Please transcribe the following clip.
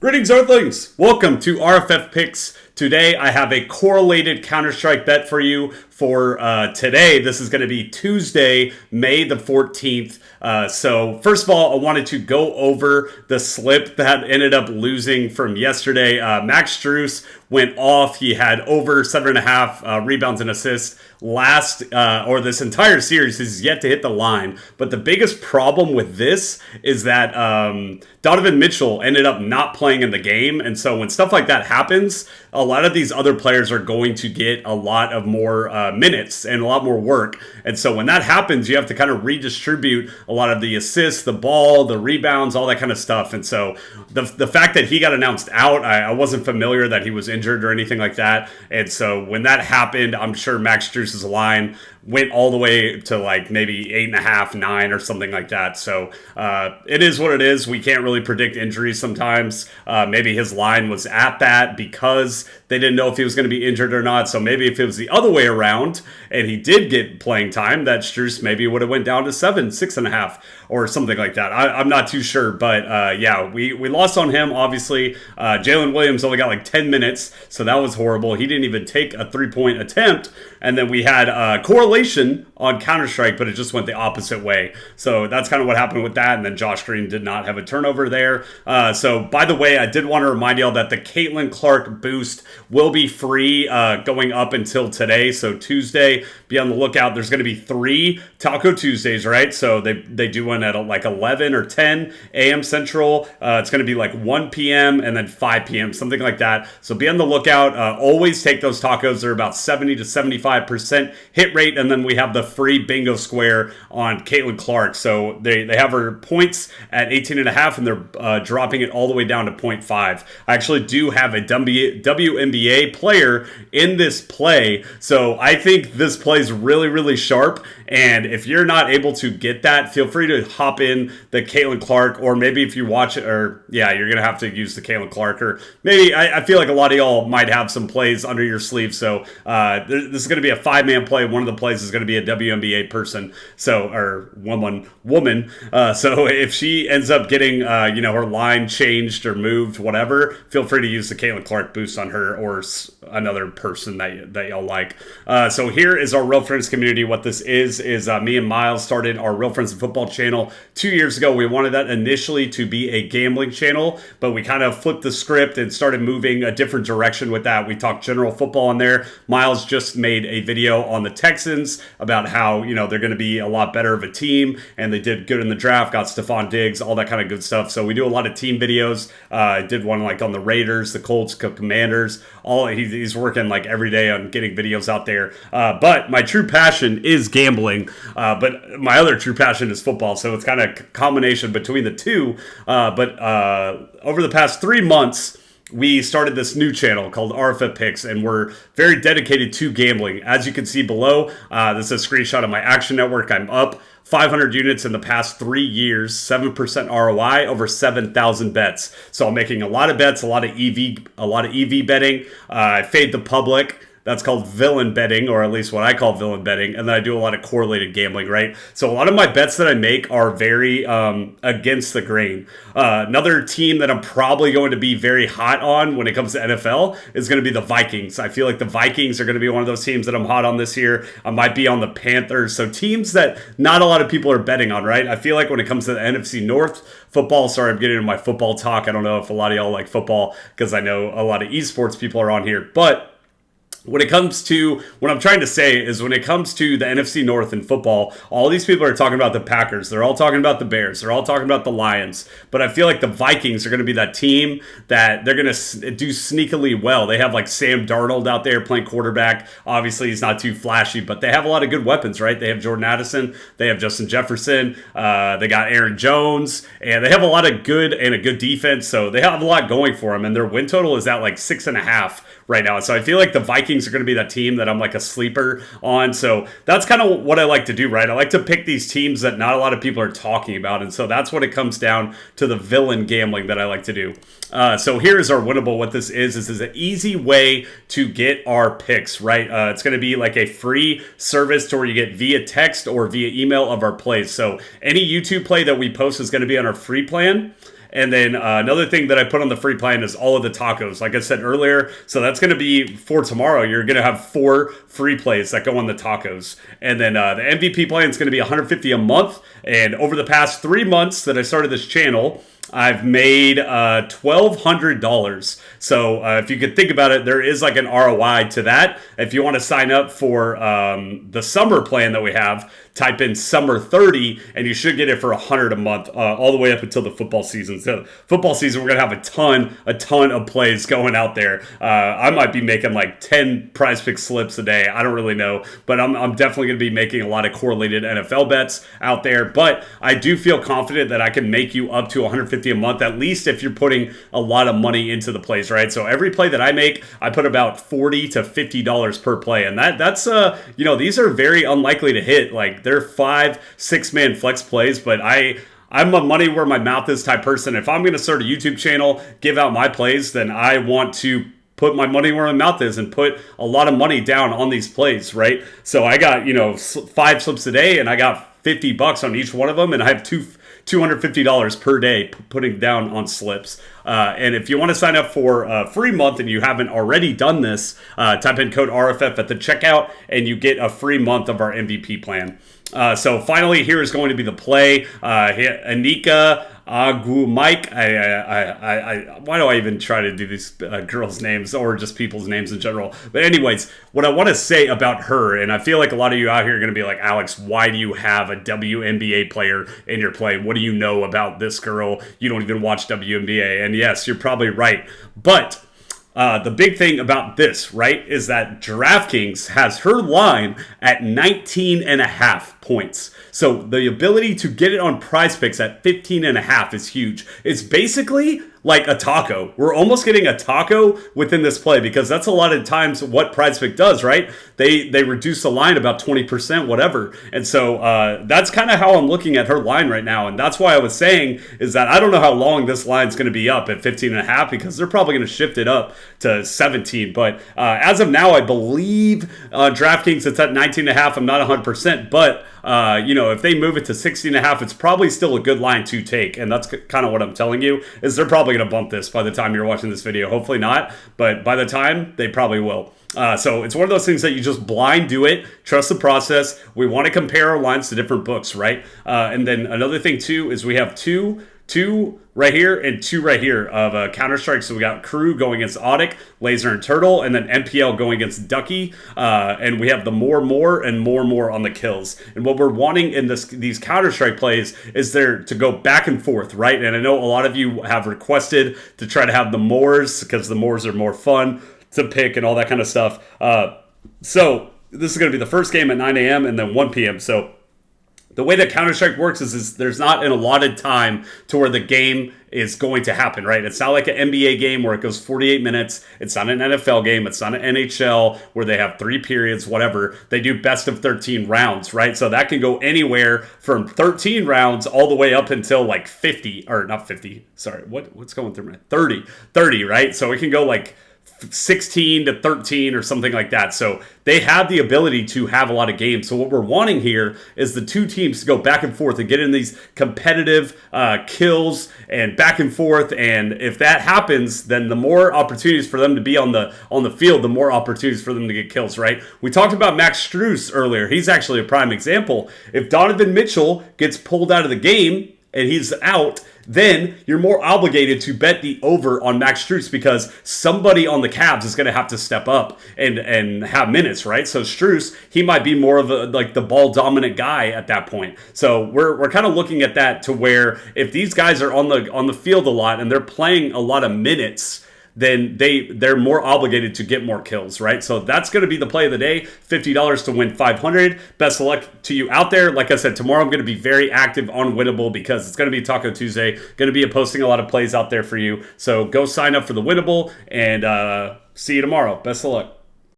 Greetings, Earthlings! Welcome to RFF Picks. Today, I have a correlated Counter-Strike bet for you for today. This is going to be Tuesday, May the 14th. So, first of all, I wanted to go over the slip that ended up losing from yesterday. Max Strus went off. He had over 7.5 rebounds and assists this entire series. He's yet to hit the line. But the biggest problem with this is that Donovan Mitchell ended up not playing in the game. And so when stuff like that happens, a lot of these other players are going to get a lot of more minutes and a lot more work. And so when that happens, you have to kind of redistribute a lot of the assists, the ball, the rebounds, all that kind of stuff. And so the fact that he got announced out, I wasn't familiar that he was injured or anything like that. And so when that happened, I'm sure Max Strus's line went all the way to like maybe 8.5, 9 or something like that. So it is what it is. We can't really predict injuries sometimes. Maybe his line was at that because they didn't know if he was going to be injured or not. So maybe if it was the other way around and he did get playing time, that Strus maybe would have went down to 7, 6.5 or something like that. I'm not too sure. But yeah, we lost on him, obviously. Jalen Williams only got like 10 minutes, so that was horrible. He didn't even take a 3-point attempt. And then we had correlation on Counter-Strike, but it just went the opposite way. So that's kind of what happened with that. And then Josh Green did not have a turnover there. So by the way, I did want to remind y'all that the Caitlin Clark boost will be free going up until today. So Tuesday, be on the lookout. There's going to be 3 Taco Tuesdays, right? So they do one at like 11 or 10 a.m. Central. It's going to be like 1 p.m. and then 5 p.m., something like that. So be on the lookout. Always take those tacos. They're about 70 to 75% hit rate. And then we have the free bingo square on Caitlin Clark. So they have her points at 18.5 and they're dropping it all the way down to 0.5. I actually do have a WNBA player in this play. So I think this play is really, really sharp. And if you're not able to get that, feel free to hop in the Caitlin Clark, or maybe if you watch it, or yeah, you're going to have to use the Caitlin Clark, or maybe I feel like a lot of y'all might have some plays under your sleeve. So this is going to be a 5-man play. One of the plays is going to be a WNBA person, or woman. So if she ends up getting, her line changed or moved, whatever, feel free to use the Caitlin Clark boost on her or another person that y'all like. So here is our Real Friends community. What this is me and Miles started our Real Friends of Football channel 2 years ago. We wanted that initially to be a gambling channel, but we kind of flipped the script and started moving a different direction with that. We talked general football on there. Miles just made a video on the Texans about how, they're going to be a lot better of a team, and they did good in the draft, got Stephon Diggs, all that kind of good stuff. So we do a lot of team videos. I did one like on the Raiders, the Colts, Commanders. He's working like every day on getting videos out there. But my true passion is gambling. But my other true passion is football. So it's kind of a combination between the two. But over the past 3 months, we started this new channel called RFF Picks, and we're very dedicated to gambling. As you can see below, this is a screenshot of my Action Network. I'm up 500 units in the past 3 years, 7% ROI, over 7,000 bets. So I'm making a lot of bets, a lot of EV betting. I fade the public. That's called villain betting, or at least what I call villain betting. And then I do a lot of correlated gambling, right? So a lot of my bets that I make are very against the grain. Another team that I'm probably going to be very hot on when it comes to NFL is going to be the Vikings. I feel like the Vikings are going to be one of those teams that I'm hot on this year. I might be on the Panthers. So teams that not a lot of people are betting on, right? I feel like when it comes to the NFC North football, sorry, I'm getting into my football talk. I don't know if a lot of y'all like football because I know a lot of esports people are on here. But when it comes to, what I'm trying to say is when it comes to the NFC North in football, all these people are talking about the Packers. They're all talking about the Bears. They're all talking about the Lions. But I feel like the Vikings are going to be that team that they're going to do sneakily well. They have like Sam Darnold out there playing quarterback. Obviously, he's not too flashy, but they have a lot of good weapons, right? They have Jordan Addison. They have Justin Jefferson. They got Aaron Jones. And they have a lot of good and a good defense. So they have a lot going for them. And their win total is at like 6.5 right now. So I feel like the Vikings are going to be that team that I'm like a sleeper on. So that's kind of what I like to do, right? I like to pick these teams that not a lot of people are talking about. And so that's what it comes down to, the villain gambling that I like to do. So here is our Winable. What this is an easy way to get our picks, right? It's going to be like a free service to where you get via text or via email of our plays. So any YouTube play that we post is going to be on our free plan. And then another thing that I put on the free plan is all of the tacos, like I said earlier. So that's going to be for tomorrow. You're going to have 4 free plays that go on the tacos. And then the MVP plan is going to be $150 a month. And over the past 3 months that I started this channel, I've made $1,200. So if you could think about it, there is like an ROI to that. If you want to sign up for the summer plan that we have, type in summer 30 and you should get it for $100 a month all the way up until the football season. So football season, we're going to have a ton of plays going out there. I might be making like 10 prize pick slips a day. I don't really know, but I'm definitely going to be making a lot of correlated NFL bets out there. But I do feel confident that I can make you up to $150 a month, at least if you're putting a lot of money into the plays, right? So every play that I make, I put about $40 to $50 per play. And that's these are very unlikely to hit. Like they're 5-6 man flex plays, but I'm a money where my mouth is type person. If I'm going to start a YouTube channel, give out my plays, then I want to put my money where my mouth is and put a lot of money down on these plays, right? So I got, 5 slips a day and I got $50 on each one of them, and I have $250 per day putting down on slips. And if you want to sign up for a free month and you haven't already done this, type in code RFF at the checkout and you get a free month of our MVP plan. So finally, here is going to be the play. Anika Mike. Why do I even try to do these girls' names or just people's names in general? But anyways, what I want to say about her, and I feel like a lot of you out here are going to be like, Alex, why do you have a WNBA player in your play? What do you know about this girl? You don't even watch WNBA. And yes, you're probably right. But the big thing about this, right, is that DraftKings has her line at 19.5 points. So the ability to get it on Prize Picks at 15.5 is huge. It's basically like a taco. We're almost getting a taco within this play because that's a lot of times what Prize Pick does, right? They reduce the line about 20%, whatever. And so that's kind of how I'm looking at her line right now. And that's why I was saying is that I don't know how long this line's going to be up at 15.5 because they're probably going to shift it up to 17. But as of now, I believe DraftKings it's at 19.5. I'm not 100%, but if they move it to 16.5, it's probably still a good line to take. And that's kind of what I'm telling you is they're probably going to bump this by the time you're watching this video. Hopefully not, but by the time they probably will. So it's one of those things that you just blind do it, trust the process. We want to compare our lines to different books, right? And then another thing too is we have two right here and 2 right here of Counter-Strike. So we got Crew going against Audic, Laser and Turtle, and then MPL going against Ducky. And we have the more and more on the kills. And what we're wanting in these Counter-Strike plays is there to go back and forth, right? And I know a lot of you have requested to try to have the Moors because the Moors are more fun to pick and all that kind of stuff. So this is going to be the first game at 9 a.m. and then 1 p.m. So the way that Counter-Strike works is there's not an allotted time to where the game is going to happen, right? It's not like an NBA game where it goes 48 minutes. It's not an NFL game. It's not an NHL where they have 3 periods, whatever. They do best of 13 rounds, right? So that can go anywhere from 13 rounds all the way up until like 50, or not 50, sorry. What's going through my 30, right? So it can go like 16 to 13 or something like that. So they have the ability to have a lot of games. So what we're wanting here is the 2 teams to go back and forth and get in these competitive kills and back and forth. And if that happens, then the more opportunities for them to be on the field, the more opportunities for them to get kills, right? We talked about Max Strus earlier. He's actually a prime example. If Donovan Mitchell gets pulled out of the game and he's out, then you're more obligated to bet the over on Max Strus because somebody on the Cavs is going to have to step up and have minutes, right? So Strus, he might be more of the ball dominant guy at that point. So we're kind of looking at that to where if these guys are on the field a lot and they're playing a lot of minutes, then they're more obligated to get more kills, right? So that's going to be the play of the day, $50 to win $500. Best of luck to you out there. Like I said, tomorrow I'm going to be very active on Winable because it's going to be Taco Tuesday. Going to be posting a lot of plays out there for you. So go sign up for the Winable and see you tomorrow. Best of luck.